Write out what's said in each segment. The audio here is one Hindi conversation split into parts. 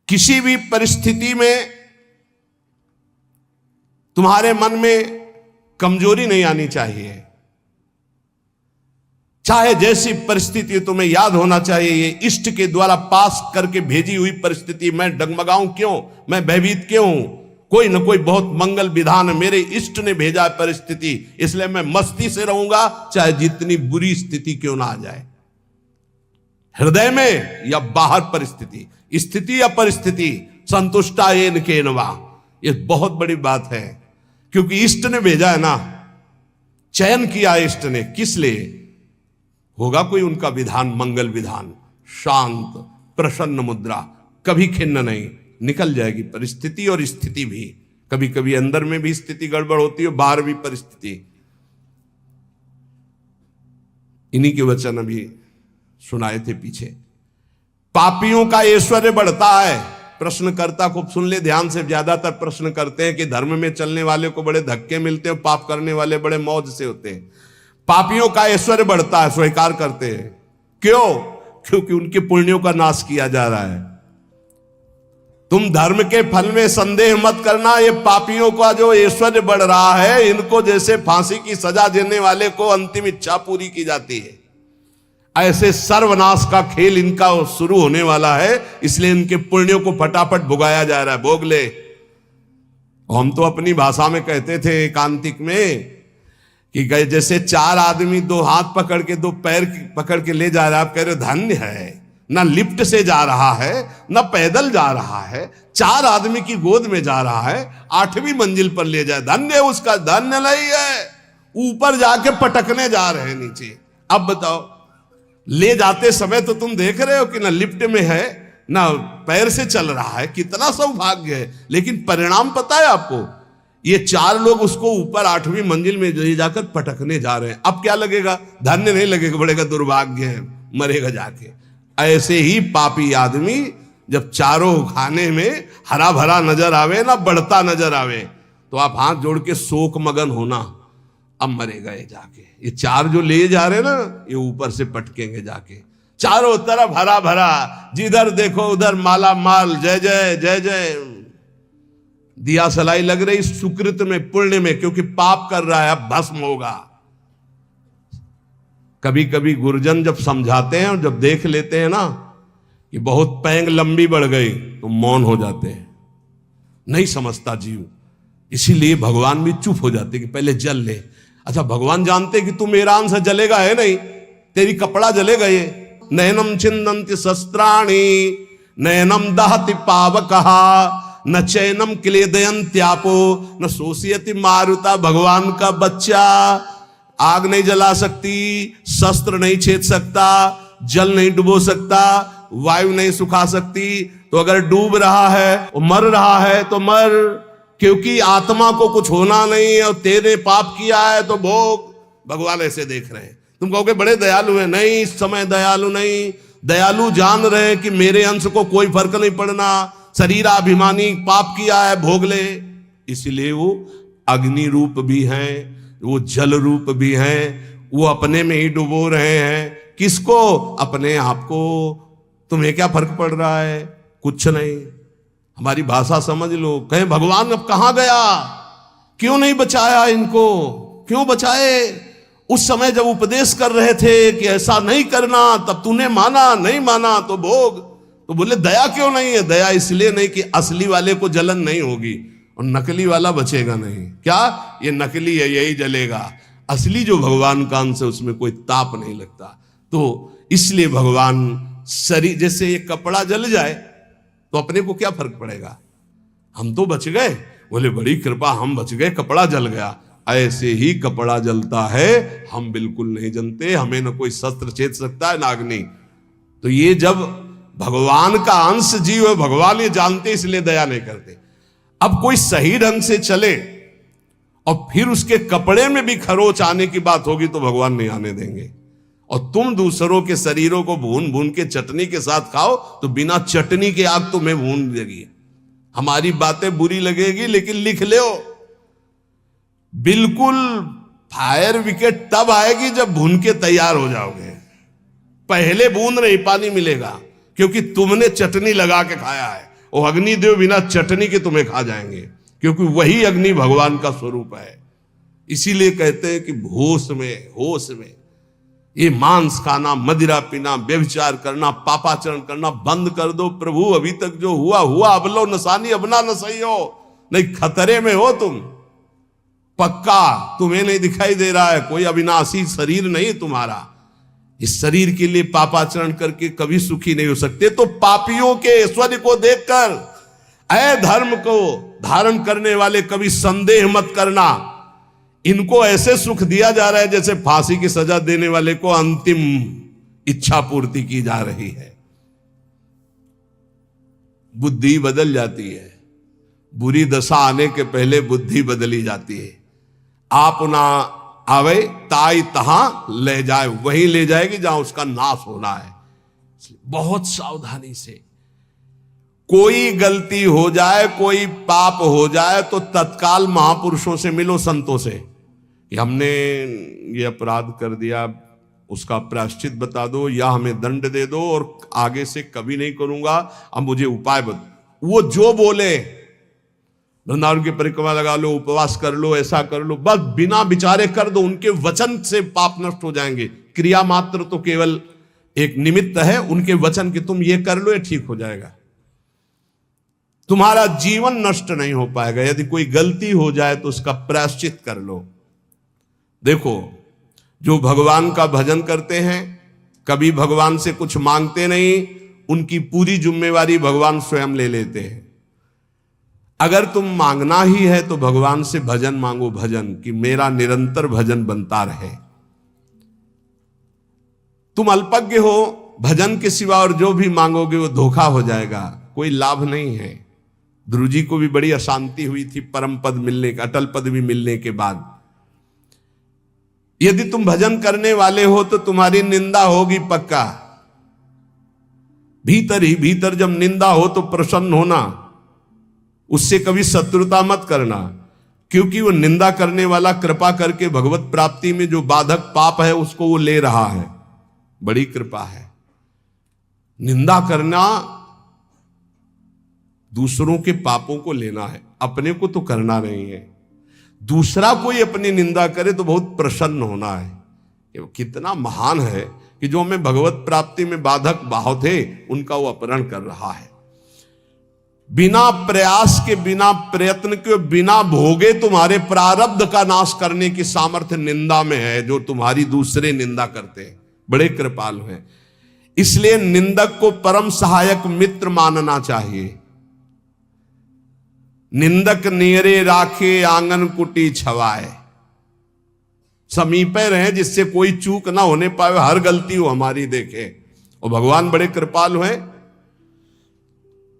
किसी भी परिस्थिति में तुम्हारे मन में कमजोरी नहीं आनी चाहिए। चाहे जैसी परिस्थिति, तुम्हें याद होना चाहिए ये इष्ट के द्वारा पास करके भेजी हुई परिस्थिति। मैं डगमगाऊं क्यों, मैं भयभीत क्यों हूं? कोई न कोई बहुत मंगल विधान मेरे इष्ट ने भेजा है परिस्थिति, इसलिए मैं मस्ती से रहूंगा, चाहे जितनी बुरी स्थिति क्यों ना आ जाए। हृदय में या बाहर परिस्थिति, स्थिति या परिस्थिति, संतुष्टा येन केनवा, ये बहुत बड़ी बात है। क्योंकि इष्ट ने भेजा है ना, चयन किया इष्ट ने, किस लिए? होगा कोई उनका विधान, मंगल विधान, शांत प्रसन्न मुद्रा, कभी खिन्न नहीं, निकल जाएगी परिस्थिति और स्थिति भी। कभी कभी अंदर में भी स्थिति गड़बड़ होती है, बाहर भी परिस्थिति। इन्हीं के वचन अभी सुनाए थे पीछे। पापियों का ऐश्वर्य बढ़ता है। प्रश्नकर्ता खूब सुन ले ध्यान से। ज्यादातर प्रश्न करते हैं कि धर्म में चलने वाले को बड़े धक्के मिलते हैं, पाप करने वाले बड़े मौज से होते हैं। पापियों का ऐश्वर्य बढ़ता है, स्वीकार करते हैं। क्यों? क्योंकि उनके पुण्यों का नाश किया जा रहा है। तुम धर्म के फल में संदेह मत करना। ये पापियों का जो ऐश्वर्य बढ़ रहा है, इनको जैसे फांसी की सजा देने वाले को अंतिम इच्छा पूरी की जाती है, ऐसे सर्वनाश का खेल इनका शुरू होने वाला है। इसलिए इनके पुण्यों को फटाफट भुगाया जा रहा है। भोग ले। हम तो अपनी भाषा में कहते थे एकांतिक में कि जैसे चार आदमी दो हाथ पकड़ के दो पैर पकड़ के ले जा रहा है, आप कह रहे हो धन्य है, ना लिफ्ट से जा रहा है, ना पैदल जा रहा है, चार आदमी की गोद में जा रहा है, 8वीं मंजिल पर ले जाए, धन्य है उसका। धन्य नहीं है, ऊपर जाके पटकने जा रहे हैं नीचे। अब बताओ, ले जाते समय तो तुम देख रहे हो कि ना लिफ्ट में है ना पैर से चल रहा है, कितना सौभाग्य है। लेकिन परिणाम पता है आपको? ये चार लोग उसको ऊपर 8वीं मंजिल में ले जाकर पटकने जा रहे हैं। अब क्या लगेगा? धन्य नहीं लगेगा, बड़ेगा दुर्भाग्य है, मरेगा जाके। ऐसे ही पापी आदमी जब चारों खाने में हरा भरा नजर आवे ना, बढ़ता नजर आवे, तो आप हाथ जोड़ के शोक मगन होना, अब मरेगा ये जाके। ये चार जो ले जा रहे ना, ये ऊपर से पटकेंगे जाके। चारों तरफ हरा भरा, जिधर देखो उधर माला माल, जय जय जय जय। दिया सलाई लग रही सुकृत में, पुण्य में, क्योंकि पाप कर रहा है, अब भस्म होगा। कभी कभी गुरुजन जब समझाते हैं और जब देख लेते हैं ना कि बहुत पैंग लंबी बढ़ गई, तो मौन हो जाते हैं। नहीं समझता जीव, इसीलिए भगवान भी चुप हो जाते कि पहले जल ले। अच्छा, भगवान जानते कि तू मेरा अंश जलेगा है नहीं, तेरी कपड़ा जलेगा ये। नयनम छिन्दन्ति शस्त्राणि नयनम दहति पावकः न चैनम क्लेदयन्त्यापो न शोषयति मारुता। भगवान का बच्चा आग नहीं जला सकती, शस्त्र नहीं छेद सकता, जल नहीं डुबो सकता, वायु नहीं सुखा सकती। तो अगर डूब रहा है और मर रहा है तो मर, क्योंकि आत्मा को कुछ होना नहीं है और तेरे पाप किया है तो भोग। भगवान ऐसे देख रहे हैं। तुम कहोगे बड़े दयालु हैं, नहीं, इस समय दयालु नहीं। दयालु जान रहे हैं कि मेरे अंश को कोई फर्क नहीं पड़ना, शरीराभिमानी पाप किया है, भोग ले। इसलिए वो अग्नि रूप भी हैं, वो जल रूप भी हैं, वो अपने में ही डुबो रहे हैं। किसको? अपने आप को। तुम्हें क्या फर्क पड़ रहा है? कुछ नहीं। हमारी भाषा समझ लो। कहें भगवान अब कहां गया, क्यों नहीं बचाया इनको, क्यों बचाए? उस समय जब उपदेश कर रहे थे कि ऐसा नहीं करना, तब तूने माना, नहीं माना तो भोग। तो बोले दया क्यों नहीं है? दया इसलिए नहीं कि असली वाले को जलन नहीं होगी और नकली वाला बचेगा नहीं। क्या? ये नकली है, यही जलेगा। असली जो भगवान का अंश है उसमें कोई ताप नहीं लगता। तो इसलिए भगवान शरीर, जैसे ये कपड़ा जल जाए तो अपने को क्या फर्क पड़ेगा? हम तो बच गए। बोले बड़ी कृपा, हम बच गए, कपड़ा जल गया। ऐसे ही कपड़ा जलता है, हम बिल्कुल नहीं जनते। हमें न कोई शस्त्र छेद सकता है, ना अग्नि। तो ये जब भगवान का अंश जीव है, भगवान ये जानते, इसलिए दया नहीं करते। अब कोई सही ढंग से चले और फिर उसके कपड़े में भी खरोच आने की बात होगी तो भगवान नहीं आने देंगे। और तुम दूसरों के शरीरों को भून भून के चटनी के साथ खाओ तो बिना चटनी के आग तुम्हें भून देगी। हमारी बातें बुरी लगेगी, लेकिन लिख लो, बिल्कुल फायर विकेट तब आएगी जब भून के तैयार हो जाओगे। पहले बूंद नहीं पानी मिलेगा, क्योंकि तुमने चटनी लगा के खाया है। वो अग्निदेव बिना चटनी के तुम्हें खा जाएंगे, क्योंकि वही अग्नि भगवान का स्वरूप है। इसीलिए कहते हैं कि होश में ये मांस खाना, मदिरा पीना, व्यभिचार करना, पापाचरण करना बंद कर दो। प्रभु अभी तक जो हुआ हुआ, अब लो नसानी, अब ना सही हो, नहीं खतरे में हो तुम पक्का। तुम्हें नहीं दिखाई दे रहा है, कोई अविनाशी शरीर नहीं तुम्हारा। इस शरीर के लिए पापाचरण करके कभी सुखी नहीं हो सकते। तो पापियों के ऐश्वर्य को देखकर, अधर्म को धारण करने वाले कभी संदेह मत करना। इनको ऐसे सुख दिया जा रहा है जैसे फांसी की सजा देने वाले को अंतिम इच्छा पूर्ति की जा रही है। बुद्धि बदल जाती है, बुरी दशा आने के पहले बुद्धि बदली जाती है। आप ना आवे ताई तहां ले जाए, वहीं ले जाएगी जहां उसका नाश होना है। बहुत सावधानी से, कोई गलती हो जाए, कोई पाप हो जाए तो तत्काल महापुरुषों से मिलो, संतों से, कि हमने ये अपराध कर दिया, उसका प्रायश्चित बता दो या हमें दंड दे दो और आगे से कभी नहीं करूंगा, अब मुझे उपाय बता। वो जो बोले, वृंदावन की परिक्रमा लगा लो, उपवास कर लो, ऐसा कर लो, बस बिना विचारे कर दो। उनके वचन से पाप नष्ट हो जाएंगे। क्रिया मात्र तो केवल एक निमित्त है, उनके वचन की तुम ये कर लो, ये ठीक हो जाएगा। तुम्हारा जीवन नष्ट नहीं हो पाएगा। यदि कोई गलती हो जाए तो उसका प्रायश्चित कर लो। देखो, जो भगवान का भजन करते हैं, कभी भगवान से कुछ मांगते नहीं, उनकी पूरी जिम्मेवारी भगवान स्वयं ले लेते हैं। अगर तुम मांगना ही है तो भगवान से भजन मांगो, भजन कि मेरा निरंतर भजन बनता रहे। तुम अल्पज्ञ हो, भजन के सिवा और जो भी मांगोगे वो धोखा हो जाएगा, कोई लाभ नहीं है। ध्रुव जी को भी बड़ी अशांति हुई थी परम पद मिलने का, अटल पद भी मिलने के बाद। यदि तुम भजन करने वाले हो तो तुम्हारी निंदा होगी पक्का। भीतर ही भीतर जब निंदा हो तो प्रसन्न होना, उससे कभी शत्रुता मत करना, क्योंकि वो निंदा करने वाला कृपा करके भगवत प्राप्ति में जो बाधक पाप है उसको वो ले रहा है। बड़ी कृपा है। निंदा करना दूसरों के पापों को लेना है, अपने को तो करना नहीं है। दूसरा कोई अपनी निंदा करे तो बहुत प्रसन्न होना है। ये कितना महान है कि जो हमें भगवत प्राप्ति में बाधक भाव थे उनका वो अपहरण कर रहा है। बिना प्रयास के, बिना प्रयत्न के, बिना भोगे तुम्हारे प्रारब्ध का नाश करने की सामर्थ्य निंदा में है, जो तुम्हारी दूसरे निंदा करते हैं। बड़े कृपालु हैं। इसलिए निंदक को परम सहायक मित्र मानना चाहिए। निंदक नेरे राखे आंगन कुटी छवाए, समीपे रहे जिससे कोई चूक ना होने पाए, हर गलती वो हमारी देखे। और भगवान बड़े कृपालु हैं।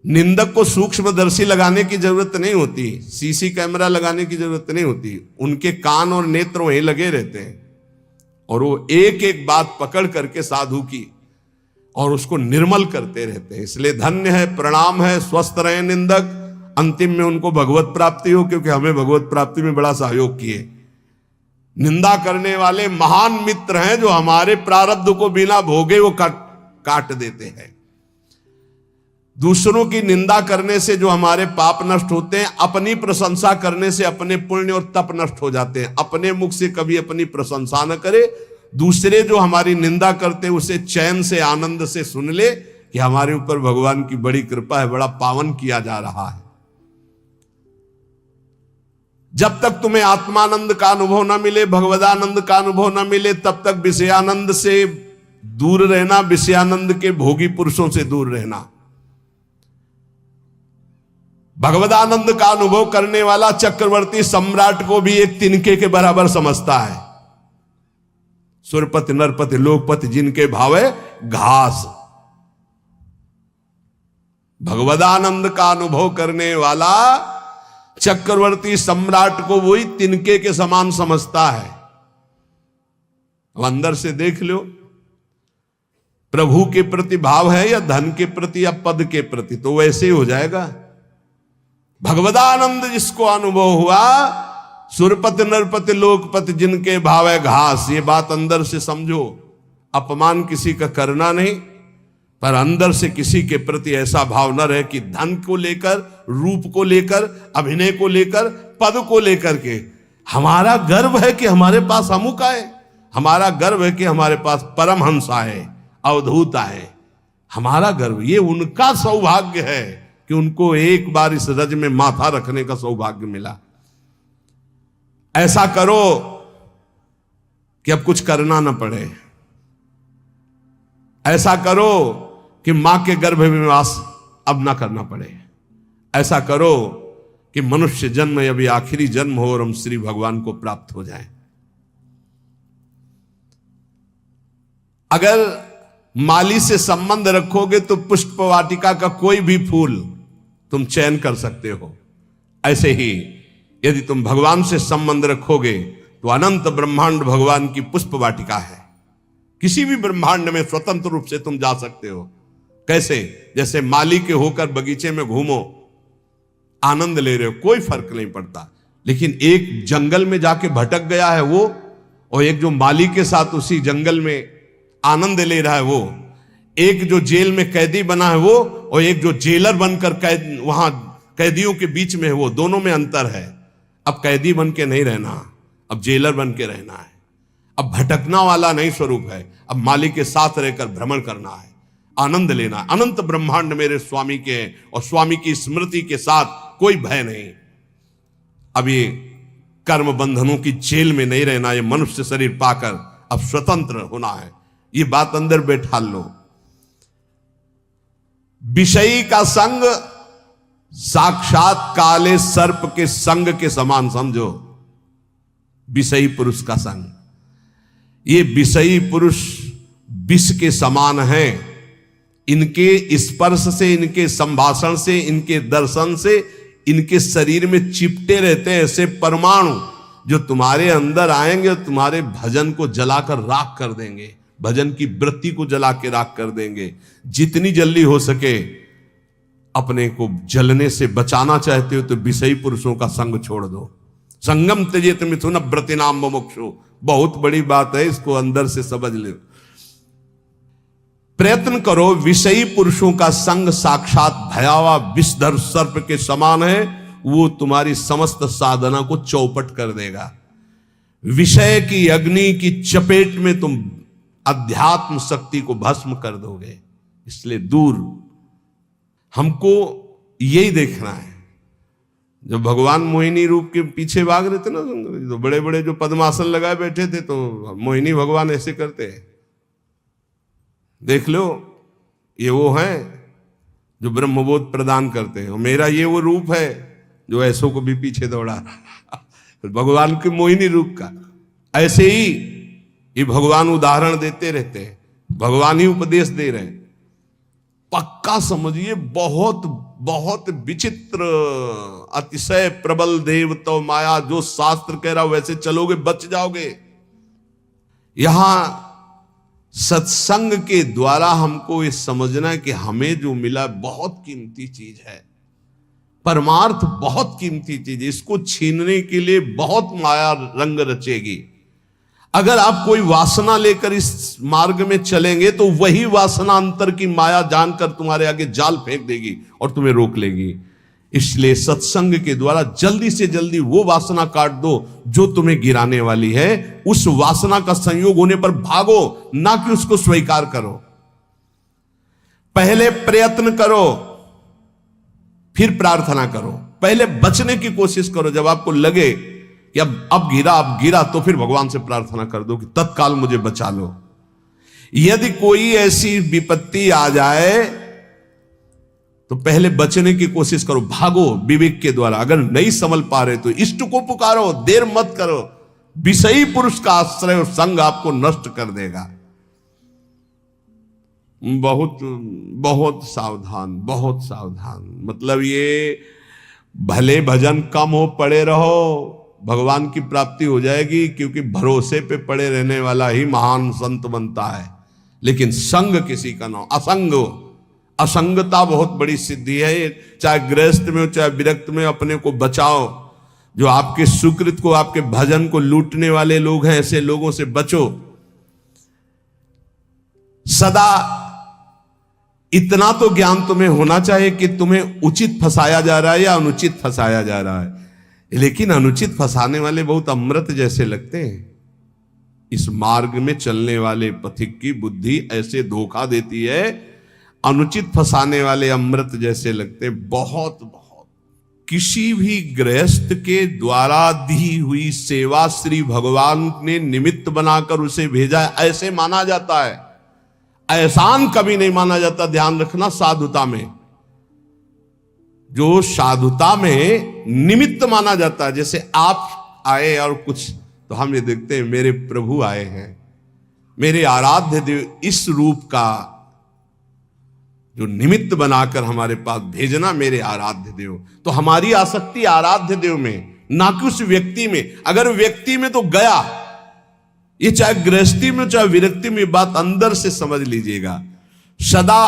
निंदक को सूक्ष्मदर्शी लगाने की जरूरत नहीं होती, सीसी कैमरा लगाने की जरूरत नहीं होती। उनके कान और नेत्र वहीं लगे रहते हैं और वो एक एक बात पकड़ करके साधु की और उसको निर्मल करते रहते हैं। इसलिए धन्य है, प्रणाम है, स्वस्थ रहे निंदक। अंतिम में उनको भगवत प्राप्ति हो, क्योंकि हमें भगवत प्राप्ति में बड़ा सहयोग किए। निंदा करने वाले महान मित्र हैं जो हमारे प्रारब्ध को बिना भोगे वो काट देते हैं। दूसरों की निंदा करने से जो हमारे पाप नष्ट होते हैं, अपनी प्रशंसा करने से अपने पुण्य और तप नष्ट हो जाते हैं। अपने मुख से कभी अपनी प्रशंसा न करे, दूसरे जो हमारी निंदा करते हैं उसे चैन से, आनंद से सुन ले कि हमारे ऊपर भगवान की बड़ी कृपा है, बड़ा पावन किया जा रहा है। जब तक तुम्हें आत्मानंद का अनुभव न मिले, भगवदानंद का अनुभव न मिले, तब तक विषयानंद से दूर रहना, विषयानंद के भोगी पुरुषों से दूर रहना। भगवदानंद का अनुभव करने वाला चक्रवर्ती सम्राट को भी एक तिनके के बराबर समझता है। सुरपति नरपति लोकपति जिनके भावे घास। भगवदानंद का अनुभव करने वाला चक्रवर्ती सम्राट को वही तिनके के समान समझता है। अब अंदर से देख लो, प्रभु के प्रति भाव है या धन के प्रति या पद के प्रति, तो वैसे ही हो जाएगा। भगवदानंद जिसको अनुभव हुआ, सुरपति नरपति लोकपति जिनके भाव है घास, ये बात अंदर से समझो। अपमान किसी का करना नहीं, पर अंदर से किसी के प्रति ऐसा भाव न रहे कि धन को लेकर, रूप को लेकर, अभिनय को लेकर, पद को लेकर के हमारा गर्व है कि हमारे पास अमुक आए, हमारा गर्व है कि हमारे पास परमहंस आए, अवधूत आए। हमारा गर्व, ये उनका सौभाग्य है कि उनको एक बार इस रज में माथा रखने का सौभाग्य मिला। ऐसा करो कि अब कुछ करना ना पड़े, ऐसा करो कि मां के गर्भ में वास अब ना करना पड़े, ऐसा करो कि मनुष्य जन्म अभी आखिरी जन्म हो और हम श्री भगवान को प्राप्त हो जाएं। अगर माली से संबंध रखोगे तो पुष्प वाटिका का कोई भी फूल तुम चयन कर सकते हो। ऐसे ही यदि तुम भगवान से संबंध रखोगे तो अनंत ब्रह्मांड भगवान की पुष्प वाटिका है। किसी भी ब्रह्मांड में स्वतंत्र रूप से तुम जा सकते हो। कैसे? जैसे माली के होकर बगीचे में घूमो, आनंद ले रहे हो, कोई फर्क नहीं पड़ता। लेकिन एक जंगल में जाके भटक गया है वो, और एक जो माली के साथ उसी जंगल में आनंद ले रहा है वो, एक जो जेल में कैदी बना है वो, और एक जो जेलर बनकर वहां कैदियों के बीच में है वो, दोनों में अंतर है। अब कैदी बन के नहीं रहना, अब जेलर बन के रहना है। अब भटकना वाला नहीं स्वरूप है, अब मालिक के साथ रहकर भ्रमण करना है, आनंद लेना। अनंत ब्रह्मांड मेरे स्वामी के हैं और स्वामी की स्मृति के साथ कोई भय नहीं। अब ये कर्म बंधनों की जेल में नहीं रहना, ये मनुष्य शरीर पाकर अब स्वतंत्र होना है। ये बात अंदर बैठा लो। विषयी का संग साक्षात काले सर्प के संग के समान समझो। विषयी पुरुष का संग, ये विषयी पुरुष विष के समान है। इनके स्पर्श से, इनके संभाषण से, इनके दर्शन से इनके शरीर में चिपटे रहते हैं ऐसे परमाणु, जो तुम्हारे अंदर आएंगे और तुम्हारे भजन को जलाकर राख कर देंगे, भजन की वृत्ति को जला के राख कर देंगे। जितनी जल्दी हो सके अपने को जलने से बचाना चाहते हो तो विषयी पुरुषों का संग छोड़ दो। संगम त्यजेत मिथुन व्रतिनाम मुमुक्षु, बहुत बड़ी बात है, इसको अंदर से समझ ले। प्रयत्न करो। विषयी पुरुषों का संग साक्षात भयावह विषधर सर्प के समान है, वो तुम्हारी समस्त साधना को चौपट कर देगा। विषय की अग्नि की चपेट में तुम अध्यात्म शक्ति को भस्म कर दोगे। इसलिए दूर, हमको यही देखना है। जब भगवान मोहिनी रूप के पीछे भाग रहे थे ना, तो बड़े बड़े जो पद्मासन लगाए बैठे थे, तो मोहिनी भगवान ऐसे करते हैं। देख लो, ये वो हैं जो ब्रह्मबोध प्रदान करते हैं, और मेरा ये वो रूप है जो ऐसों को भी पीछे दौड़ा भगवान के मोहिनी रूप का। ऐसे ही ये भगवान उदाहरण देते रहते हैं, भगवान ही उपदेश दे रहे हैं। पक्का समझिए, बहुत बहुत विचित्र, अतिशय प्रबल देव तो माया, जो शास्त्र कह रहा वैसे चलोगे बच जाओगे। यहां सत्संग के द्वारा हमको ये समझना है कि हमें जो मिला बहुत कीमती चीज है, परमार्थ बहुत कीमती चीज है। इसको छीनने के लिए बहुत माया रंग रचेगी। अगर आप कोई वासना लेकर इस मार्ग में चलेंगे तो वही वासना अंतर की माया जानकर तुम्हारे आगे जाल फेंक देगी और तुम्हें रोक लेगी। इसलिए सत्संग के द्वारा जल्दी से जल्दी वो वासना काट दो जो तुम्हें गिराने वाली है। उस वासना का संयोग होने पर भागो, ना कि उसको स्वीकार करो। पहले प्रयत्न करो, फिर प्रार्थना करो। पहले बचने की कोशिश करो। जब आपको लगे कि अब गिरा, तो फिर भगवान से प्रार्थना कर दो कि तत्काल मुझे बचा लो। यदि कोई ऐसी विपत्ति आ जाए तो पहले बचने की कोशिश करो, भागो विवेक के द्वारा। अगर नहीं संभल पा रहे तो इष्ट को पुकारो, देर मत करो। विषयी पुरुष का आश्रय और संग आपको नष्ट कर देगा। बहुत बहुत सावधान, बहुत सावधान। मतलब ये भले भजन कम हो, पड़े रहो, भगवान की प्राप्ति हो जाएगी, क्योंकि भरोसे पे पड़े रहने वाला ही महान संत बनता है। लेकिन संग किसी का ना, असंगता बहुत बड़ी सिद्धि है। चाहे गृहस्थ में हो चाहे विरक्त में, अपने को बचाओ। जो आपके सुकृत को, आपके भजन को लूटने वाले लोग हैं, ऐसे लोगों से बचो। सदा इतना तो ज्ञान तुम्हें होना चाहिए कि तुम्हें उचित फंसाया जा रहा है या अनुचित फंसाया जा रहा है। लेकिन अनुचित फंसाने वाले बहुत अमृत जैसे लगते हैं। इस मार्ग में चलने वाले पथिक की बुद्धि ऐसे धोखा देती है, अनुचित फंसाने वाले अमृत जैसे लगते हैं। बहुत बहुत किसी भी गृहस्थ के द्वारा दी हुई सेवा श्री भगवान ने निमित्त बनाकर उसे भेजा है, ऐसे माना जाता है। एहसान कभी नहीं माना जाता। ध्यान रखना, साधुता में, जो साधुता में निमित्त माना जाता है। जैसे आप आए और कुछ, तो हम ये देखते हैं मेरे प्रभु आए हैं, मेरे आराध्य देव, इस रूप का जो निमित्त बनाकर हमारे पास भेजना मेरे आराध्य देव। तो हमारी आसक्ति आराध्य देव में, ना कि उस व्यक्ति में। अगर व्यक्ति में तो गया, ये चाहे गृहस्थी में चाहे विरक्ति में, बात अंदर से समझ लीजिएगा। सदा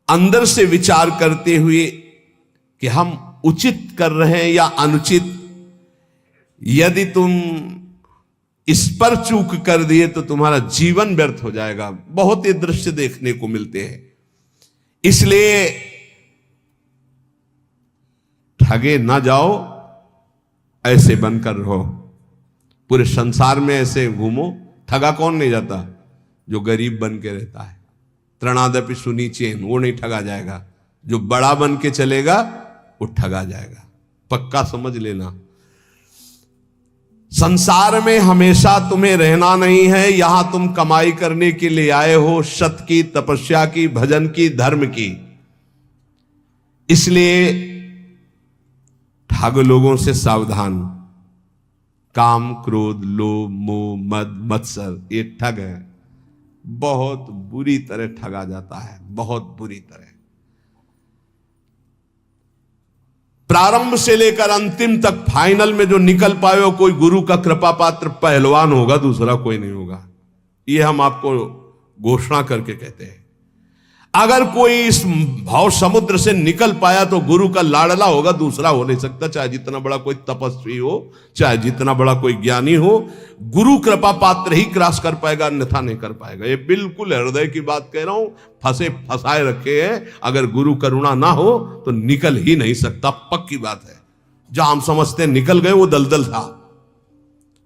अंदर से विचार करते हुए कि हम उचित कर रहे हैं या अनुचित। यदि तुम इस पर चूक कर दिए तो तुम्हारा जीवन व्यर्थ हो जाएगा। बहुत ये दृश्य देखने को मिलते हैं। इसलिए ठगे ना जाओ, ऐसे बनकर रहो। पूरे संसार में ऐसे घूमो। ठगा कौन नहीं जाता? जो गरीब बन के रहता है। त्रणादपि सुनीचेन, वो नहीं ठगा जाएगा। जो बड़ा बन के चलेगा वो ठगा जाएगा। पक्का समझ लेना। संसार में हमेशा तुम्हें रहना नहीं है। यहां तुम कमाई करने के लिए आए हो, सत की, तपस्या की, भजन की, धर्म की। इसलिए ठग लोगों से सावधान। काम, क्रोध, लोभ, मोह, मद, मत्सर, ये ठग है। बहुत बुरी तरह ठगा जाता है, बहुत बुरी तरह। प्रारंभ से लेकर अंतिम तक, फाइनल में जो निकल पाए हो, कोई गुरु का कृपा पात्र पहलवान होगा, दूसरा कोई नहीं होगा। ये हम आपको घोषणा करके कहते हैं। अगर कोई इस भाव समुद्र से निकल पाया तो गुरु का लाडला होगा, दूसरा हो नहीं सकता। चाहे जितना बड़ा कोई तपस्वी हो, चाहे जितना बड़ा कोई ज्ञानी हो, गुरु कृपा पात्र ही क्रॉस कर पाएगा, अन्यथा नहीं कर पाएगा। ये बिल्कुल हृदय की बात कह रहा हूं। फंसाए रखे हैं। अगर गुरु करुणा ना हो तो निकल ही नहीं सकता, पक्की बात है। जहां हम समझते हैं निकल गए, वो दलदल था।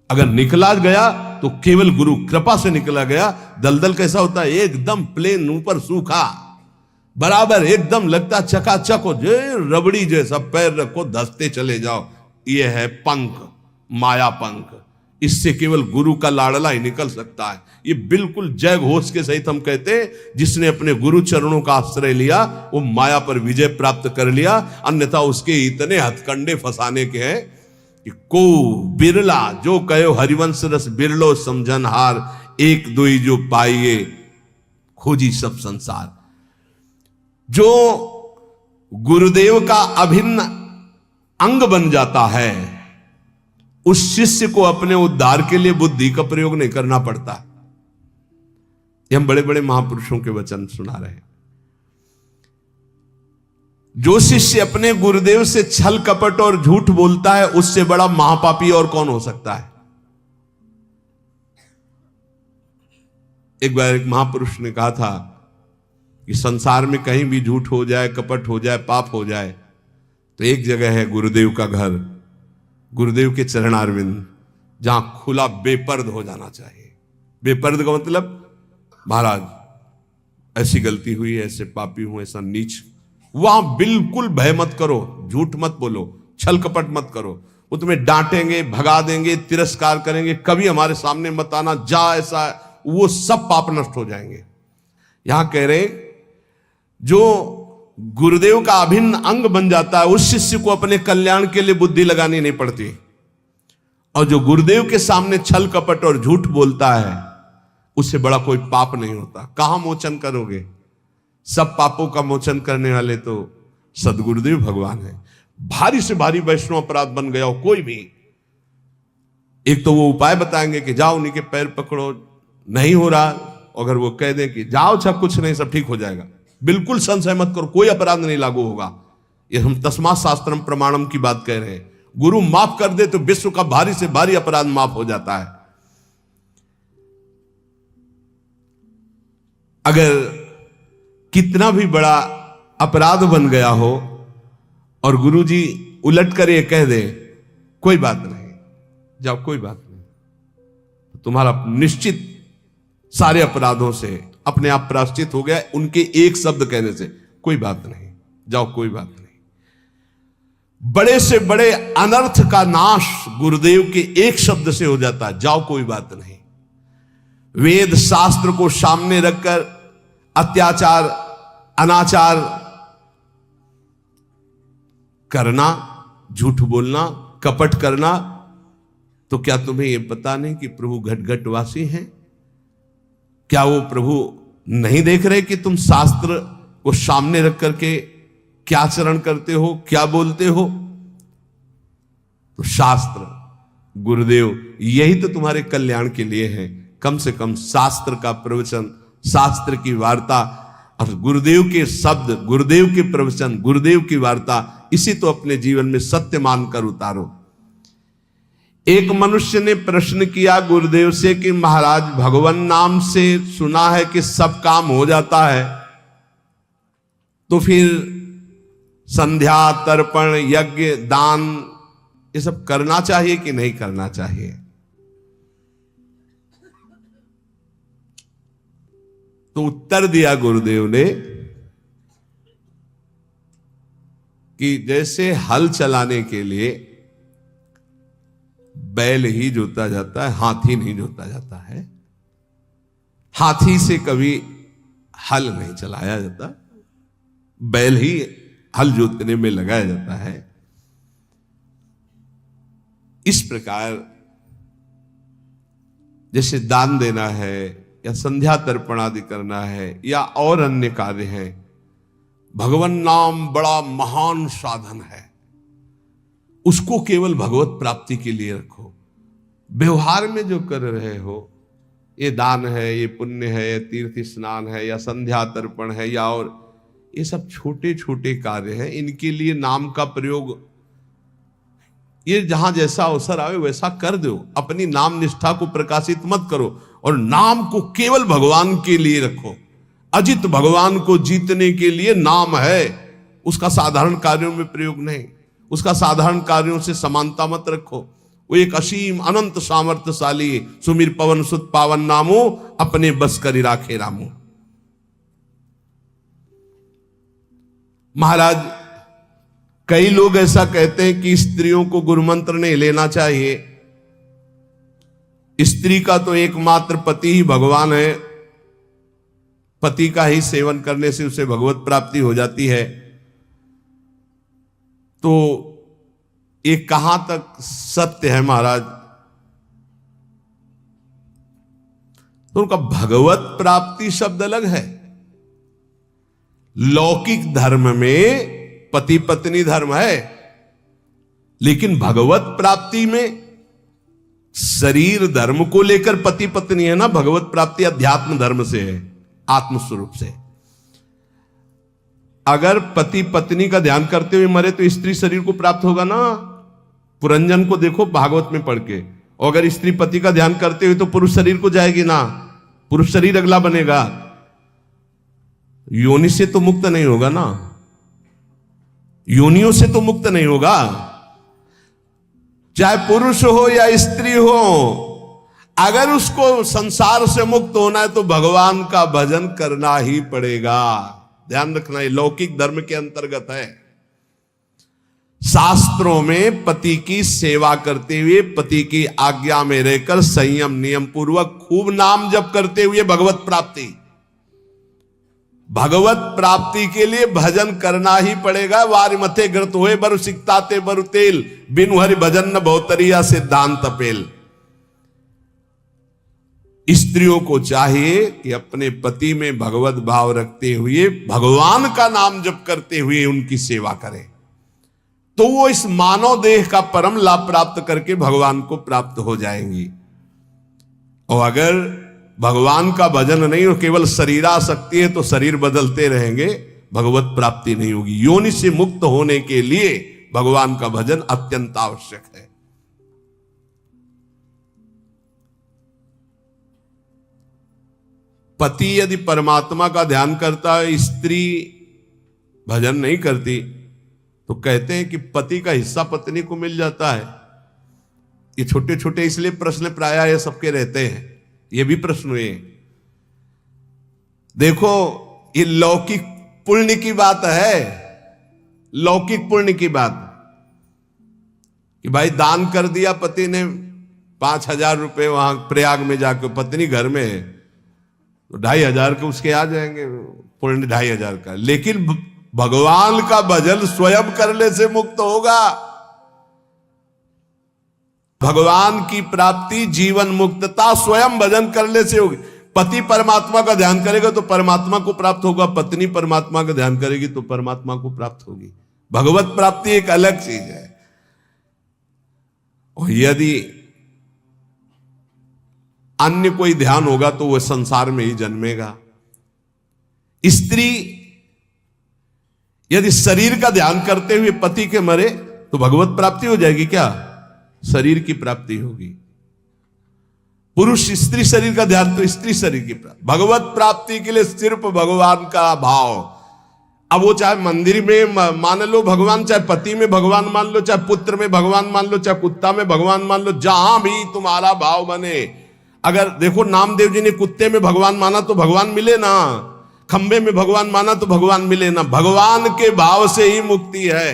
अगर निकला गया तो केवल गुरु कृपा से निकला गया। दलदल कैसा होता है? एकदम प्लेन, ऊपर सूखा, बराबर एकदम लगता चकाचक हो, जो रबड़ी जैसा। पैर रखो, धसते चले जाओ। ये है पंख, माया पंख। इससे केवल गुरु का लाडला ही निकल सकता है। ये बिल्कुल जय घोष के सहित हम कहते हैं, जिसने अपने गुरु चरणों का आश्रय लिया वो माया पर विजय प्राप्त कर लिया। अन्यथा उसके इतने हथकंडे फंसाने के हैं कि को बिरला, जो कहो हरिवंश रस बिरलो समझनहार, एक दुई जो पाइए खोजी सब संसार। जो गुरुदेव का अभिन्न अंग बन जाता है, उस शिष्य को अपने उद्धार के लिए बुद्धि का प्रयोग नहीं करना पड़ता। ये हम बड़े बड़े महापुरुषों के वचन सुना रहे हैं। जो शिष्य अपने गुरुदेव से छल कपट और झूठ बोलता है, उससे बड़ा महापापी और कौन हो सकता है? एक बार एक महापुरुष ने कहा था कि संसार में कहीं भी झूठ हो जाए, कपट हो जाए, पाप हो जाए, तो एक जगह है गुरुदेव का घर, गुरुदेव के चरणारविंद, जहां खुला बेपर्द हो जाना चाहिए। बेपर्द का मतलब, महाराज ऐसी गलती हुई, ऐसे पापी हूं, ऐसा नीच। वहां बिल्कुल भय मत करो, झूठ मत बोलो, छल कपट मत करो। वो तुम्हें डांटेंगे, भगा देंगे, तिरस्कार करेंगे, कभी हमारे सामने मत आना, जा ऐसा, वो सब पाप नष्ट हो जाएंगे। यहां कह रहे जो गुरुदेव का अभिन्न अंग बन जाता है, उस शिष्य को अपने कल्याण के लिए बुद्धि लगानी नहीं पड़ती। और जो गुरुदेव के सामने छल कपट और झूठ बोलता है, उससे बड़ा कोई पाप नहीं होता। कहां मोचन करोगे? सब पापों का मोचन करने वाले तो सदगुरुदेव भगवान है। भारी से भारी वैष्णव अपराध बन गया हो कोई भी, एक तो वो उपाय बताएंगे कि जाओ उन्हीं के पैर पकड़ो, नहीं हो रहा, अगर वो कह दें कि जाओ अच्छा कुछ नहीं, सब ठीक हो जाएगा, बिल्कुल संशय मत करो, कोई अपराध नहीं लागू होगा। ये हम तस्मात् शास्त्रम प्रमाणम की बात कह रहे हैं। गुरु माफ कर दे तो विश्व का भारी से भारी अपराध माफ हो जाता है। अगर कितना भी बड़ा अपराध बन गया हो और गुरुजी उलट कर ये कह दे कोई बात नहीं, जाओ कोई बात नहीं, तुम्हारा निश्चित सारे अपराधों से अपने आप प्रायश्चित हो गया उनके एक शब्द कहने से, कोई बात नहीं, जाओ कोई बात नहीं। बड़े से बड़े अनर्थ का नाश गुरुदेव के एक शब्द से हो जाता है, जाओ कोई बात नहीं। वेद शास्त्र को सामने रखकर अत्याचार अनाचार करना, झूठ बोलना, कपट करना, तो क्या तुम्हें यह पता नहीं कि प्रभु घटघटवासी हैं? क्या वो प्रभु नहीं देख रहे कि तुम शास्त्र को सामने रख करके क्या आचरण करते हो, क्या बोलते हो? तो शास्त्र गुरुदेव यही तो तुम्हारे कल्याण के लिए है। कम से कम शास्त्र का प्रवचन, शास्त्र की वार्ता और गुरुदेव के शब्द, गुरुदेव के प्रवचन, गुरुदेव की वार्ता, इसी तो अपने जीवन में सत्य मानकर उतारो। एक मनुष्य ने प्रश्न किया गुरुदेव से कि महाराज, भगवान नाम से सुना है कि सब काम हो जाता है, तो फिर संध्या, तर्पण, यज्ञ, दान ये सब करना चाहिए कि नहीं करना चाहिए? तो उत्तर दिया गुरुदेव ने कि जैसे हल चलाने के लिए बैल ही जोता जाता है, हाथी नहीं जोता जाता है। हाथी से कभी हल नहीं चलाया जाता, बैल ही हल जोतने में लगाया जाता है। इस प्रकार जैसे दान देना है या संध्या तर्पण आदि करना है या और अन्य कार्य हैं, भगवान नाम बड़ा महान साधन है, उसको केवल भगवत प्राप्ति के लिए रखो। व्यवहार में जो कर रहे हो, ये दान है, ये पुण्य है, ये तीर्थ स्नान है या संध्या तर्पण है या और, ये सब छोटे छोटे कार्य हैं, इनके लिए नाम का प्रयोग ये जहां जैसा अवसर आवे वैसा कर दो। अपनी नाम निष्ठा को प्रकाशित मत करो और नाम को केवल भगवान के लिए रखो। अजित भगवान को जीतने के लिए नाम है, उसका साधारण कार्यों में प्रयोग नहीं, उसका साधारण कार्यों से समानता मत रखो। वो एक असीम अनंत सामर्थ्यशाली सुमिर पवन सुत पावन नामो अपने बस करी राखे रामो। महाराज, कई लोग ऐसा कहते हैं कि स्त्रियों को गुरुमंत्र नहीं लेना चाहिए, स्त्री का तो एकमात्र पति ही भगवान है, पति का ही सेवन करने से उसे भगवत प्राप्ति हो जाती है। तो ये कहां तक सत्य है महाराज? तो उनका भगवत प्राप्ति शब्द अलग है। लौकिक धर्म में पति पत्नी धर्म है, लेकिन भगवत प्राप्ति में शरीर धर्म को लेकर पति पत्नी है ना। भगवत प्राप्ति अध्यात्म धर्म से है, आत्म स्वरूप से। अगर पति पत्नी का ध्यान करते हुए मरे तो स्त्री शरीर को प्राप्त होगा ना। पुरंजन को देखो भागवत में पढ़ के, और अगर स्त्री पति का ध्यान करते हुए तो पुरुष शरीर को जाएगी ना, पुरुष शरीर अगला बनेगा, योनि से तो मुक्त नहीं होगा ना, योनियों से तो मुक्त नहीं होगा। चाहे पुरुष हो या स्त्री हो, अगर उसको संसार से मुक्त होना है तो भगवान का भजन करना ही पड़ेगा। ध्यान रखना, ये लौकिक धर्म के अंतर्गत है। शास्त्रों में पति की सेवा करते हुए, पति की आज्ञा में रहकर संयम नियम पूर्वक खूब नाम जप करते हुए भगवत प्राप्ति, भगवत प्राप्ति के लिए भजन करना ही पड़ेगा। वार मथे ग्रत होए बरु सिकताते बरु तेल, बिनु हरि भजन न बहुतरिया सिद्धांत अपेल। स्त्रियों को चाहिए कि अपने पति में भगवत भाव रखते हुए भगवान का नाम जप करते हुए उनकी सेवा करें, तो वो इस मानव देह का परम लाभ प्राप्त करके भगवान को प्राप्त हो जाएंगी। और अगर भगवान का भजन नहीं हो, केवल शरीरासक्ति है, तो शरीर बदलते रहेंगे, भगवत प्राप्ति नहीं होगी। योनि से मुक्त होने के लिए भगवान का भजन अत्यंत आवश्यक है। पति यदि परमात्मा का ध्यान करता है, स्त्री भजन नहीं करती, तो कहते हैं कि पति का हिस्सा पत्नी को मिल जाता है। ये छोटे छोटे इसलिए प्रश्न प्रायः ये सबके रहते हैं, ये भी प्रश्न हुए। देखो ये लौकिक पुण्य की बात है, लौकिक पुण्य की बात कि भाई दान कर दिया पति ने 5,000 रुपए वहां प्रयाग में जाकर, पत्नी घर में है तो 2,500 के उसके आ जाएंगे, पुण्य 2,500 का। लेकिन भगवान का भजन स्वयं करने से मुक्त होगा। भगवान की प्राप्ति, जीवन मुक्तता स्वयं भजन करने से होगी। पति परमात्मा का ध्यान करेगा तो परमात्मा को प्राप्त होगा, पत्नी परमात्मा का ध्यान करेगी तो परमात्मा को प्राप्त होगी। भगवत प्राप्ति एक अलग चीज है। और यदि अन्य कोई ध्यान होगा तो वह संसार में ही जन्मेगा। स्त्री यदि शरीर का ध्यान करते हुए पति के मरे तो भगवत प्राप्ति हो जाएगी क्या? शरीर की प्राप्ति होगी। पुरुष स्त्री शरीर का ध्यान तो स्त्री शरीर की प्राप्ति। भगवत प्राप्ति के लिए सिर्फ भगवान का भाव। अब वो चाहे मंदिर में मान लो भगवान, चाहे पति में भगवान मान लो, चाहे पुत्र में भगवान मान लो, चाहे कुत्ता में भगवान मान लो, जहां भी तुम्हारा भाव बने। अगर देखो नामदेव जी ने कुत्ते में भगवान माना तो भगवान मिले ना, खंबे में भगवान माना तो भगवान मिले ना। भगवान के भाव से ही मुक्ति है,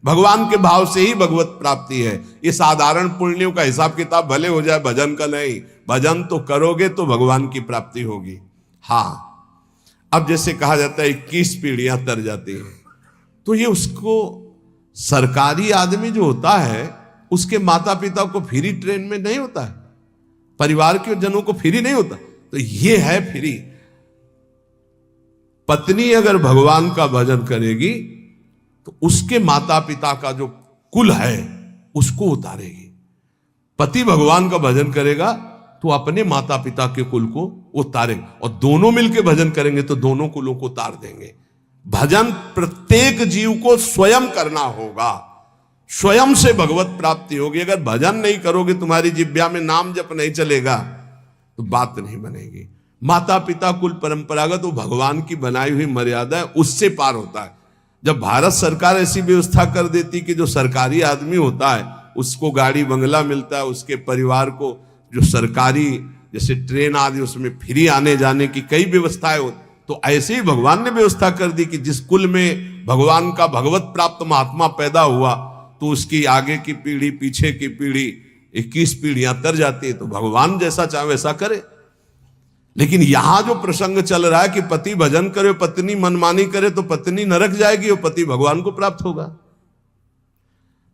भगवान के भाव से ही भगवत प्राप्ति है। ये साधारण पुण्यों का हिसाब किताब भले हो जाए, भजन का नहीं। भजन तो करोगे तो भगवान की प्राप्ति होगी। हाँ, अब जैसे कहा जाता है 21 पीढ़ियां तर जाती हैं, तो ये उसको सरकारी आदमी जो होता है उसके माता पिता को फ्री ट्रेन में नहीं होता है, परिवार के जनों को फ्री नहीं होता, तो ये है फ्री। पत्नी अगर भगवान का भजन करेगी तो उसके माता पिता का जो कुल है उसको उतारेगी। पति भगवान का भजन करेगा तो अपने माता पिता के कुल को उतारेगा, और दोनों मिलकर भजन करेंगे तो दोनों कुलों को उतार देंगे। भजन प्रत्येक जीव को स्वयं करना होगा, स्वयं से भगवत प्राप्ति होगी। अगर भजन नहीं करोगे, तुम्हारी जिह्वा में नाम जप नहीं चलेगा, तो बात नहीं बनेगी। माता पिता कुल परंपरागत वो भगवान की बनाई हुई मर्यादा है, उससे पार होता है। जब भारत सरकार ऐसी व्यवस्था कर देती कि जो सरकारी आदमी होता है उसको गाड़ी बंगला मिलता है, उसके परिवार को जो सरकारी जैसे ट्रेन आदि उसमें फ्री आने जाने की कई व्यवस्थाएं होती, तो ऐसे ही भगवान ने व्यवस्था कर दी कि जिस कुल में भगवान का भगवत प्राप्त महात्मा पैदा हुआ तो उसकी आगे की पीढ़ी, पीछे की पीढ़ी, 21 पीढ़ियां तर जाती है। तो भगवान जैसा चाहे वैसा करे। लेकिन यहां जो प्रसंग चल रहा है कि पति भजन करे, पत्नी मनमानी करे, तो पत्नी नरक जाएगी और पति भगवान को प्राप्त होगा।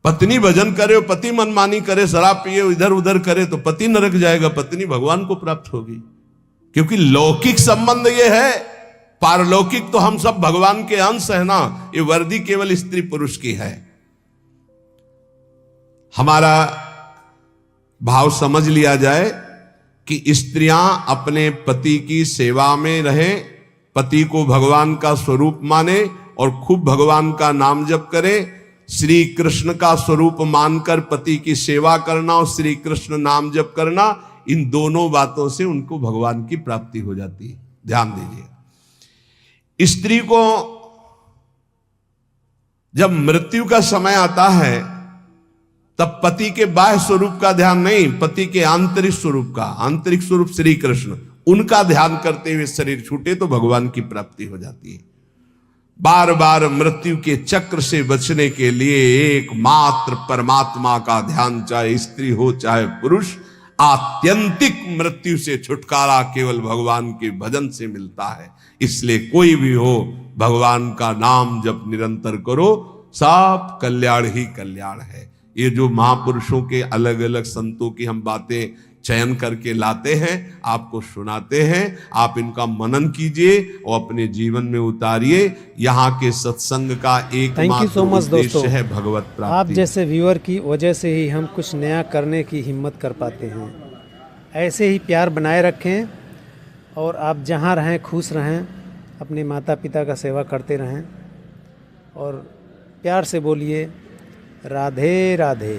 पत्नी भजन करे और पति मनमानी करे, शराब पिए, इधर उधर करे, तो पति नरक जाएगा, पत्नी भगवान को प्राप्त होगी। क्योंकि लौकिक संबंध ये है, पारलौकिक तो हम सब भगवान के अंश है ना। ये वर्दी केवल स्त्री पुरुष की है। हमारा भाव समझ लिया जाए कि स्त्रियां अपने पति की सेवा में रहें, पति को भगवान का स्वरूप माने और खूब भगवान का नाम जप करें। श्री कृष्ण का स्वरूप मानकर पति की सेवा करना और श्री कृष्ण नाम जप करना, इन दोनों बातों से उनको भगवान की प्राप्ति हो जाती है। ध्यान दीजिए, स्त्री को जब मृत्यु का समय आता है तब पति के बाह्य स्वरूप का ध्यान नहीं, पति के आंतरिक स्वरूप का, आंतरिक स्वरूप श्री कृष्ण, उनका ध्यान करते हुए शरीर छूटे तो भगवान की प्राप्ति हो जाती है। बार बार मृत्यु के चक्र से बचने के लिए एकमात्र परमात्मा का ध्यान, चाहे स्त्री हो चाहे पुरुष, आत्यंतिक मृत्यु से छुटकारा केवल भगवान के भजन से मिलता है। इसलिए कोई भी हो, भगवान का नाम जब निरंतर करो, सब कल्याण ही कल्याण है। ये जो महापुरुषों के अलग अलग संतों की हम बातें चयन करके लाते हैं, आपको सुनाते हैं, आप इनका मनन कीजिए और अपने जीवन में उतारिए। यहाँ के सत्संग का एकमात्र उद्देश्य है भगवत प्राप्ति। आप जैसे व्यूअर की वजह से ही हम कुछ नया करने की हिम्मत कर पाते हैं। ऐसे ही प्यार बनाए रखें और आप जहाँ रहें खुश रहें, अपने माता पिता का सेवा करते रहें और प्यार से बोलिए राधे राधे।